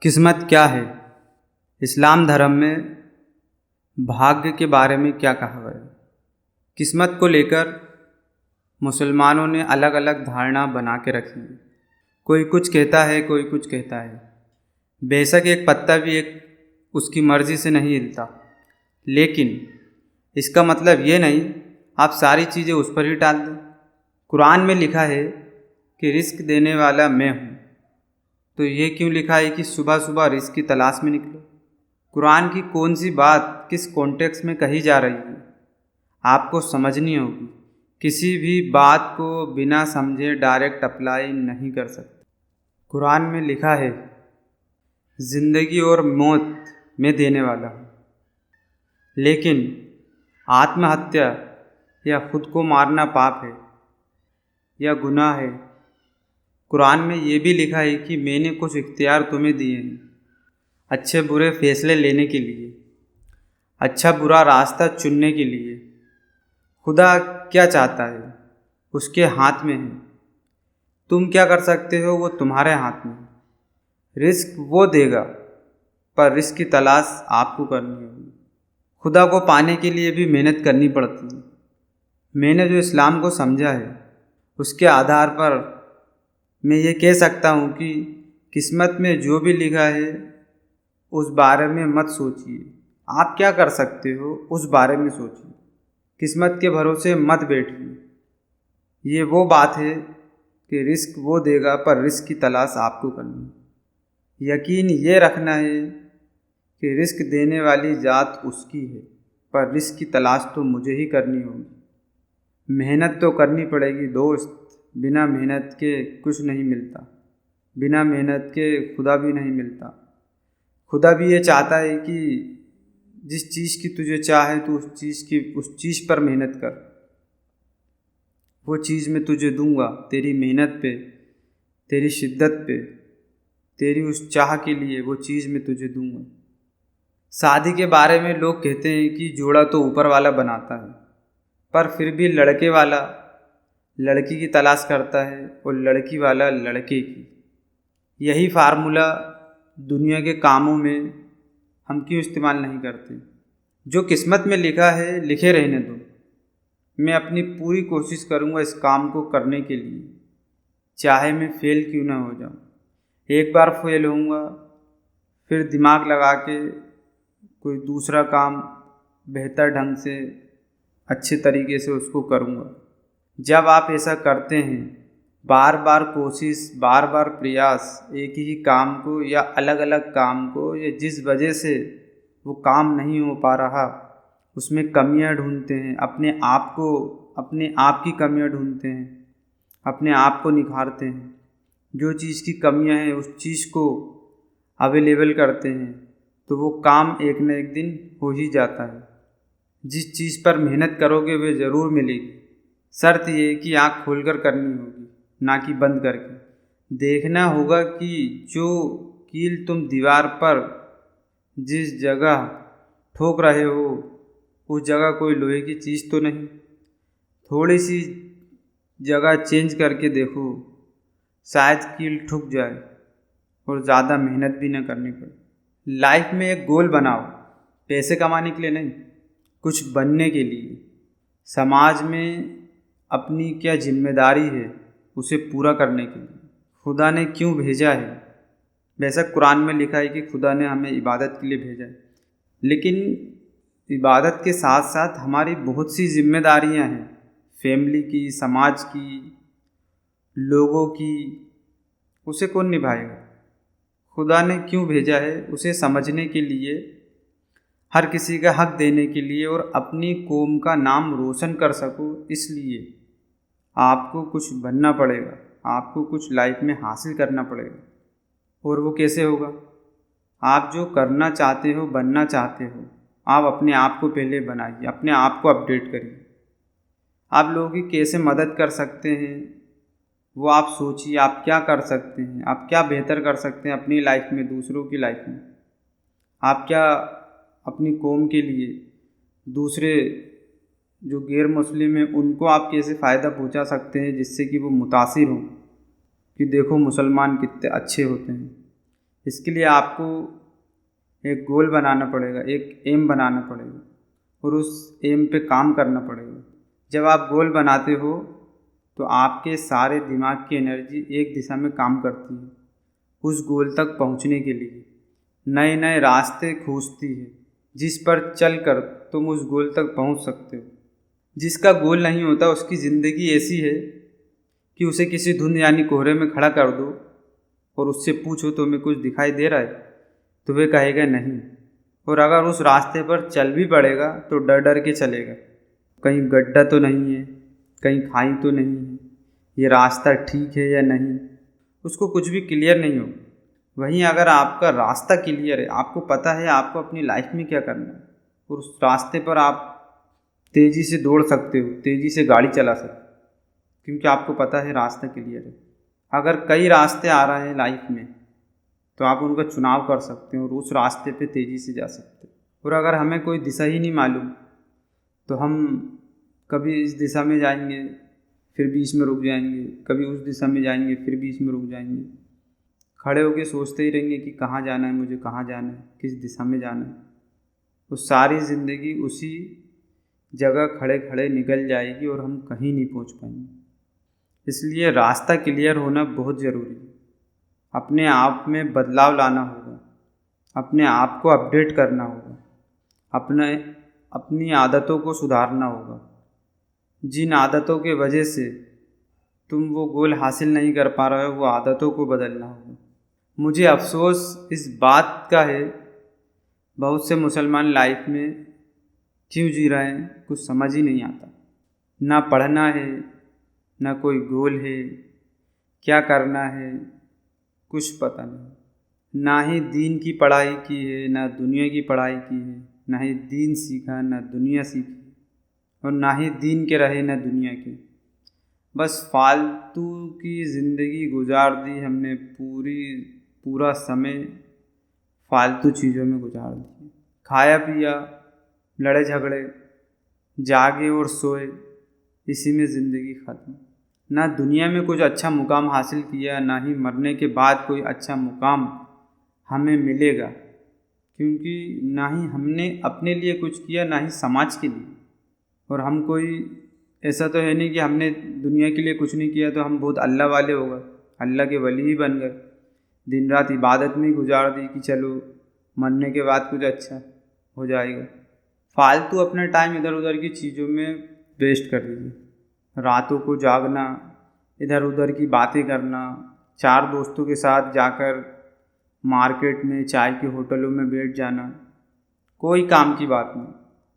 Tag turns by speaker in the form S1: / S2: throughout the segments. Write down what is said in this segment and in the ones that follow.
S1: किस्मत क्या है? इस्लाम धर्म में भाग्य के बारे में क्या कहा गया है? किस्मत को लेकर मुसलमानों ने अलग अलग धारणा बना के रखी है। कोई कुछ कहता है, कोई कुछ कहता है। बेशक एक पत्ता भी एक उसकी मर्ज़ी से नहीं हिलता, लेकिन इसका मतलब ये नहीं आप सारी चीज़ें उस पर ही डाल दें। कुरान में लिखा है कि रिस्क देने वाला मैं हूँ, तो ये क्यों लिखा है कि सुबह सुबह रिस्क की तलाश में निकलो? कुरान की कौन सी बात किस कॉन्टेक्स्ट में कही जा रही है आपको समझनी होगी। किसी भी बात को बिना समझे डायरेक्ट अप्लाई नहीं कर सकते। कुरान में लिखा है ज़िंदगी और मौत मैं देने वाला हूँ, लेकिन आत्महत्या या खुद को मारना पाप है या गुनाह है। कुरान में ये भी लिखा है कि मैंने कुछ इख्तियार तुम्हें दिए हैं अच्छे बुरे फैसले लेने के लिए, अच्छा बुरा रास्ता चुनने के लिए। खुदा क्या चाहता है उसके हाथ में है, तुम क्या कर सकते हो वो तुम्हारे हाथ में है। रिस्क वो देगा, पर रिस्क की तलाश आपको करनी होगी। खुदा को पाने के लिए भी मेहनत करनी पड़ती है। मैंने जो इस्लाम को समझा है उसके आधार पर मैं ये कह सकता हूँ कि किस्मत में जो भी लिखा है उस बारे में मत सोचिए। आप क्या कर सकते हो उस बारे में सोचिए। किस्मत के भरोसे मत बैठिए। ये वो बात है कि रिस्क वो देगा, पर रिस्क की तलाश आपको करनी है। यकीन ये रखना है कि रिस्क देने वाली ज़ात उसकी है, पर रिस्क की तलाश तो मुझे ही करनी होगी। मेहनत तो करनी पड़ेगी दोस्त, बिना मेहनत के कुछ नहीं मिलता। बिना मेहनत के खुदा भी नहीं मिलता। खुदा भी ये चाहता है कि जिस चीज़ की तुझे चाहे तो उस चीज़ पर मेहनत कर। वो चीज़ मैं तुझे दूंगा तेरी मेहनत पे, तेरी शिद्दत पे, तेरी उस चाह के लिए वो चीज़ मैं तुझे दूंगा। शादी के बारे में लोग कहते हैं कि जोड़ा तो ऊपर वाला बनाता है, पर फिर भी लड़के वाला लड़की की तलाश करता है और लड़की वाला लड़के की। यही फार्मूला दुनिया के कामों में हम क्यों इस्तेमाल नहीं करते? जो किस्मत में लिखा है लिखे रहने दो। मैं अपनी पूरी कोशिश करूँगा इस काम को करने के लिए, चाहे मैं फेल क्यों ना हो जाऊँ। एक बार फेल होऊंगा, फिर दिमाग लगा के कोई दूसरा काम बेहतर ढंग से अच्छे तरीके से उसको करूँगा। जब आप ऐसा करते हैं, बार बार कोशिश, बार बार प्रयास, एक ही काम को या अलग अलग काम को, या जिस वजह से वो काम नहीं हो पा रहा उसमें कमियां ढूंढते हैं, अपने आप की कमियां ढूंढते हैं, अपने आप को निखारते हैं। जो चीज़ की कमियां हैं उस चीज़ को अवेलेबल करते हैं, तो वो काम एक न एक दिन हो ही जाता है। जिस चीज़ पर मेहनत करोगे वे ज़रूर मिलेगी। शर्त ये है कि आँख खोलकर करनी होगी, ना कि बंद करके। देखना होगा कि जो कील तुम दीवार पर जिस जगह ठोक रहे हो उस जगह कोई लोहे की चीज़ तो नहीं। थोड़ी सी जगह चेंज करके देखो, शायद कील ठुक जाए और ज़्यादा मेहनत भी न करनी पड़े। लाइफ में एक गोल बनाओ, पैसे कमाने के लिए नहीं, कुछ बनने के लिए। समाज में अपनी क्या जिम्मेदारी है उसे पूरा करने के लिए। खुदा ने क्यों भेजा है? बेशक कुरान में लिखा है कि खुदा ने हमें इबादत के लिए भेजा है, लेकिन इबादत के साथ साथ हमारी बहुत सी जिम्मेदारियां हैं, फैमिली की, समाज की, लोगों की। उसे कौन निभाएगा? खुदा ने क्यों भेजा है? उसे समझने के लिए, हर किसी का हक देने के लिए, और अपनी कौम का नाम रोशन कर सको। इसलिए आपको कुछ बनना पड़ेगा, आपको कुछ लाइफ में हासिल करना पड़ेगा। और वो कैसे होगा? आप जो करना चाहते हो, बनना चाहते हो, आप अपने आप को पहले बनाइए, अपने आप को अपडेट करिए। आप लोगों की कैसे मदद कर सकते हैं वो आप सोचिए। आप क्या कर सकते हैं, आप क्या बेहतर कर सकते हैं अपनी लाइफ में, दूसरों की लाइफ में। आप क्या अपनी कौम के लिए, दूसरे जो गैर मुस्लिम हैं उनको आप कैसे फ़ायदा पहुंचा सकते हैं जिससे कि वो मुतासिर हों कि देखो मुसलमान कितने अच्छे होते हैं। इसके लिए आपको एक गोल बनाना पड़ेगा, एक एम बनाना पड़ेगा और उस एम पे काम करना पड़ेगा। जब आप गोल बनाते हो तो आपके सारे दिमाग की एनर्जी एक दिशा में काम करती है, उस गोल तक पहुंचने के लिए नए नए रास्ते खोजती है, जिस पर चल कर तुम उस गोल तक पहुंच सकते हो। जिसका गोल नहीं होता उसकी ज़िंदगी ऐसी है कि उसे किसी धुंध यानी कोहरे में खड़ा कर दो और उससे पूछो तुम्हें कुछ दिखाई दे रहा है, तो वह कहेगा नहीं। और अगर उस रास्ते पर चल भी पड़ेगा तो डर डर के चलेगा, कहीं गड्ढा तो नहीं है, कहीं खाई तो नहीं है, ये रास्ता ठीक है या नहीं, उसको कुछ भी क्लियर नहीं हो। वहीं अगर आपका रास्ता क्लियर है, आपको पता है आपको अपनी लाइफ में क्या करना है, और उस रास्ते पर आप तेज़ी से दौड़ सकते हो, तेज़ी से गाड़ी चला सकते हो, क्योंकि आपको पता है रास्ता क्लियर है। अगर कई रास्ते आ रहे हैं लाइफ में तो आप उनका चुनाव कर सकते हो और उस रास्ते पे तेज़ी से जा सकते हो। और अगर हमें कोई दिशा ही नहीं मालूम तो हम कभी इस दिशा में जाएंगे फिर बीच में रुक जाएंगे, कभी उस दिशा में जाएंगे फिर बीच में रुक जाएंगे, खड़े होकर सोचते ही रहेंगे कि कहाँ जाना है, मुझे कहाँ जाना है, किस दिशा में जाना है। तो सारी ज़िंदगी उसी जगह खड़े खड़े निकल जाएगी और हम कहीं नहीं पहुंच पाएंगे। इसलिए रास्ता क्लियर होना बहुत ज़रूरी है। अपने आप में बदलाव लाना होगा, अपने आप को अपडेट करना होगा, अपनी आदतों को सुधारना होगा। जिन आदतों के वजह से तुम वो गोल हासिल नहीं कर पा रहे हो, वो आदतों को बदलना होगा। मुझे अफसोस इस बात का है, बहुत से मुसलमान लाइफ में क्यों जी रहे हैं कुछ समझ ही नहीं आता। ना पढ़ना है, ना कोई गोल है, क्या करना है कुछ पता नहीं। ना ही दीन की पढ़ाई की है, ना दुनिया की पढ़ाई की है, ना ही दीन सीखा ना दुनिया सीखी, और ना ही दीन के रहे ना दुनिया के। बस फालतू की ज़िंदगी गुजार दी हमने, पूरा समय फालतू चीज़ों में गुजार दिया। खाया पिया, लड़े झगड़े, जागे और सोए, इसी में ज़िंदगी ख़त्म। ना दुनिया में कुछ अच्छा मुकाम हासिल किया, ना ही मरने के बाद कोई अच्छा मुकाम हमें मिलेगा, क्योंकि ना ही हमने अपने लिए कुछ किया ना ही समाज के लिए। और हम कोई ऐसा तो है नहीं कि हमने दुनिया के लिए कुछ नहीं किया तो हम बहुत अल्लाह वाले हो गए, अल्लाह के वली ही बन गए, दिन रात इबादत में ही गुजार दी कि चलो मरने के बाद कुछ अच्छा हो जाएगा। फालतू अपना टाइम इधर उधर की चीज़ों में वेस्ट कर दीजिए। रातों को जागना, इधर उधर की बातें करना, चार दोस्तों के साथ जाकर मार्केट में चाय के होटलों में बैठ जाना, कोई काम की बात नहीं,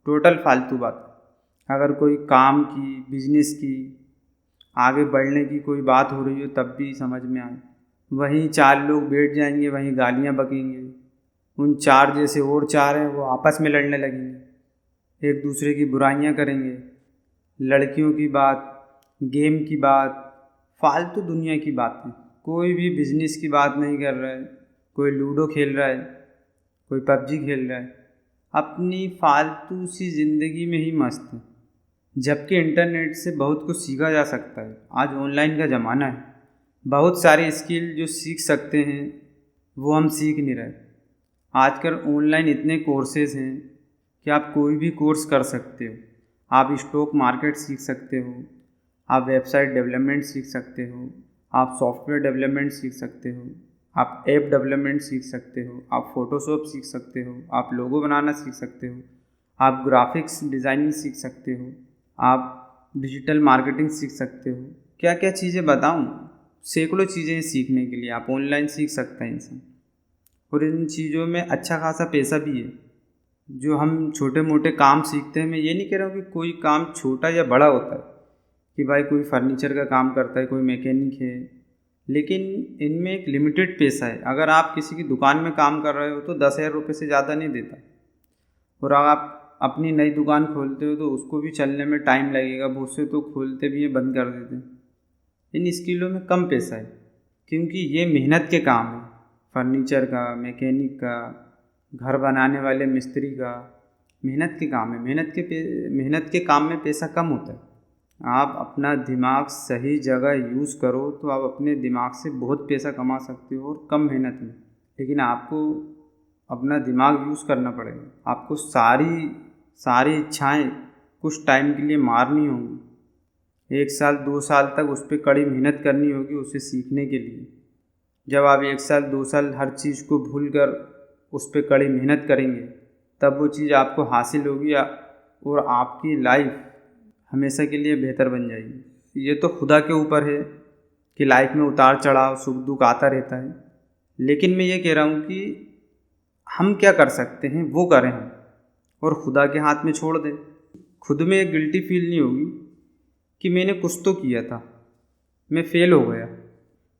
S1: टोटल फालतू बात। अगर कोई काम की, बिजनेस की, आगे बढ़ने की कोई बात हो रही हो तब भी समझ में आए, वहीं चार लोग बैठ जाएंगे, वहीं गालियाँ बकेंगे। उन चार जैसे और चार हैं वो आपस में लड़ने लगेंगे, एक दूसरे की बुराइयां करेंगे, लड़कियों की बात, गेम की बात, फालतू दुनिया की बातें। कोई भी बिजनेस की बात नहीं कर रहा है, कोई लूडो खेल रहा है, कोई पबजी खेल रहा है, अपनी फालतू सी ज़िंदगी में ही मस्त है। जबकि इंटरनेट से बहुत कुछ सीखा जा सकता है। आज ऑनलाइन का ज़माना है, बहुत सारी स्किल जो सीख सकते हैं वो हम सीख नहीं रहे। आजकल ऑनलाइन इतने कोर्सेज़ हैं कि आप कोई भी कोर्स कर सकते हो। आप स्टॉक मार्केट सीख सकते हो, आप वेबसाइट डेवलपमेंट सीख सकते हो, आप सॉफ्टवेयर डेवलपमेंट सीख सकते हो, आप ऐप डेवलपमेंट सीख सकते हो, आप फ़ोटोशॉप सीख सकते हो, आप लोगो बनाना सीख सकते हो, आप ग्राफिक्स डिज़ाइनिंग सीख सकते हो, आप डिजिटल मार्केटिंग सीख सकते हो। क्या क्या चीज़ें बताऊँ, सैकड़ों चीज़ें सीखने के लिए आप ऑनलाइन सीख सकते हैं इंसान। और इन चीज़ों में अच्छा खासा पैसा भी है। जो हम छोटे मोटे काम सीखते हैं, मैं ये नहीं कह रहा हूँ कि कोई काम छोटा या बड़ा होता है, कि भाई कोई फर्नीचर का काम करता है, कोई मैकेनिक है, लेकिन इनमें एक लिमिटेड पैसा है। अगर आप किसी की दुकान में काम कर रहे हो तो 10,000 रुपये से ज़्यादा नहीं देता, और अगर आप अपनी नई दुकान खोलते हो तो उसको भी चलने में टाइम लगेगा, बहुत से तो खोलते भी हैं बंद कर देते हैं। इन स्किलों में कम पैसा है, क्योंकि ये मेहनत के काम है। फर्नीचर का, मैकेनिक का, घर बनाने वाले मिस्त्री का मेहनत के काम है। मेहनत के काम में पैसा कम होता है। आप अपना दिमाग सही जगह यूज़ करो तो आप अपने दिमाग से बहुत पैसा कमा सकते हो और कम मेहनत में। लेकिन आपको अपना दिमाग यूज़ करना पड़ेगा। आपको सारी इच्छाएं कुछ टाइम के लिए मारनी होंगी। 1 साल 2 साल तक उस पर कड़ी मेहनत करनी होगी उसे सीखने के लिए। जब आप 1 साल 2 साल हर चीज़ को भूल कर उस पर कड़ी मेहनत करेंगे तब वो चीज़ आपको हासिल होगी और आपकी लाइफ हमेशा के लिए बेहतर बन जाएगी। ये तो खुदा के ऊपर है कि लाइफ में उतार चढ़ाव सुख दुख आता रहता है, लेकिन मैं ये कह रहा हूँ कि हम क्या कर सकते हैं वो करें हम, और खुदा के हाथ में छोड़ दें। खुद में एक गिल्टी फील नहीं होगी कि मैंने कुछ तो किया था, मैं फेल हो गया।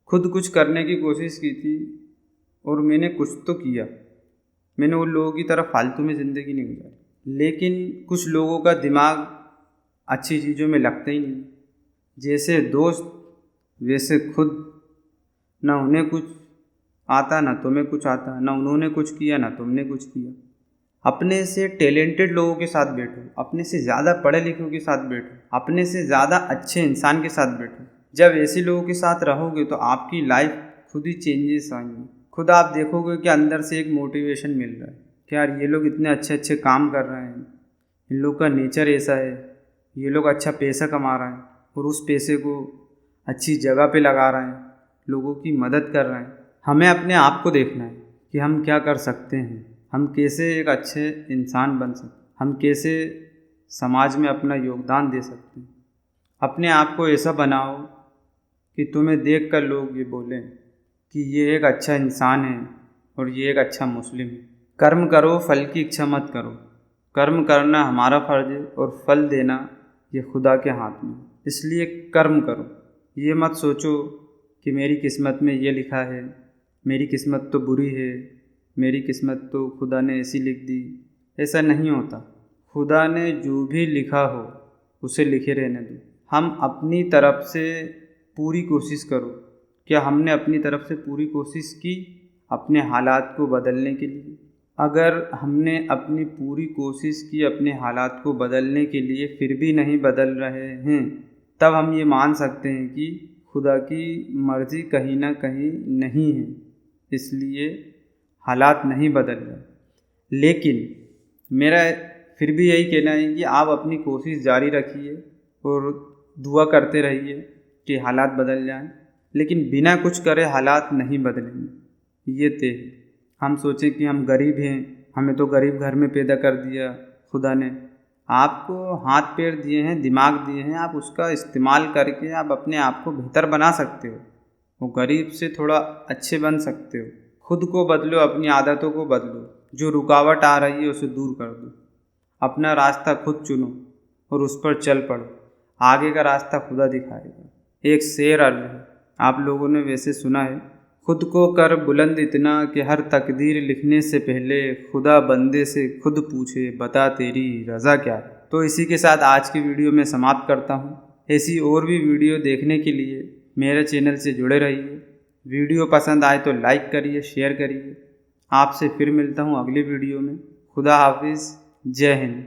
S1: खुद कुछ करने की कोशिश की थी और मैंने कुछ तो किया। मैंने उन लोगों की तरह फालतू में ज़िंदगी नहीं गुजारी। लेकिन कुछ लोगों का दिमाग अच्छी चीज़ों में लगता ही नहीं। जैसे दोस्त वैसे खुद, ना उन्हें कुछ आता ना तुम्हें कुछ आता, ना उन्होंने कुछ किया ना तुमने कुछ किया। अपने से टैलेंटेड लोगों के साथ बैठो, अपने से ज़्यादा पढ़े लिखों के साथ बैठो, अपने से ज़्यादा अच्छे इंसान के साथ बैठो। जब ऐसे लोगों के साथ रहोगे तो आपकी लाइफ खुद ही चेंजेस आएंगी। खुद आप देखोगे कि अंदर से एक मोटिवेशन मिल रहा है कि यार ये लोग इतने अच्छे अच्छे काम कर रहे हैं, इन लोग का नेचर ऐसा है, ये लोग अच्छा पैसा कमा रहे हैं और उस पैसे को अच्छी जगह पे लगा रहे हैं, लोगों की मदद कर रहे हैं। हमें अपने आप को देखना है कि हम क्या कर सकते हैं, हम कैसे एक अच्छे इंसान बन सकते, हम कैसे समाज में अपना योगदान दे सकते हैं। अपने आप को ऐसा बनाओ कि तुम्हें देख कर लोग ये बोलें कि ये एक अच्छा इंसान है और ये एक अच्छा मुस्लिम है। कर्म करो, फल की इच्छा मत करो। कर्म करना हमारा फ़र्ज है और फल देना ये खुदा के हाथ में। इसलिए कर्म करो। ये मत सोचो कि मेरी किस्मत में ये लिखा है, मेरी किस्मत तो बुरी है, मेरी किस्मत तो खुदा ने ऐसी लिख दी। ऐसा नहीं होता। खुदा ने जो भी लिखा हो उसे लिखे रहने दो। हम अपनी तरफ से पूरी कोशिश करो। क्या हमने अपनी तरफ से पूरी कोशिश की अपने हालात को बदलने के लिए? अगर हमने अपनी पूरी कोशिश की अपने हालात को बदलने के लिए फिर भी नहीं बदल रहे हैं, तब हम ये मान सकते हैं कि खुदा की मर्ज़ी कहीं ना कहीं नहीं है, इसलिए हालात नहीं बदल रहे। लेकिन मेरा फिर भी यही कहना है कि आप अपनी कोशिश जारी रखिए और दुआ करते रहिए कि हालात बदल जाएं, लेकिन बिना कुछ करे हालात नहीं बदलेंगे, ये तय है। हम सोचें कि हम गरीब हैं, हमें तो गरीब घर में पैदा कर दिया खुदा ने। आपको हाथ पैर दिए हैं, दिमाग दिए हैं, आप उसका इस्तेमाल करके आप अपने आप को बेहतर बना सकते हो, वो गरीब से थोड़ा अच्छे बन सकते हो। खुद को बदलो, अपनी आदतों को बदलो, जो रुकावट आ रही है उसे दूर कर दो। अपना रास्ता खुद चुनो और उस पर चल पड़ो। आगे का रास्ता खुदा दिखाएगा। एक शेर अर्ज है, आप लोगों ने वैसे सुना है, खुद को कर बुलंद इतना कि हर तकदीर लिखने से पहले खुदा बंदे से खुद पूछे बता तेरी रज़ा क्या है। तो इसी के साथ आज की वीडियो में समाप्त करता हूँ। ऐसी और भी वीडियो देखने के लिए मेरे चैनल से जुड़े रहिए। वीडियो पसंद आए तो लाइक करिए, शेयर करिए। आपसे फिर मिलता हूँ अगली वीडियो में। खुदा हाफिज़, जय हिंद।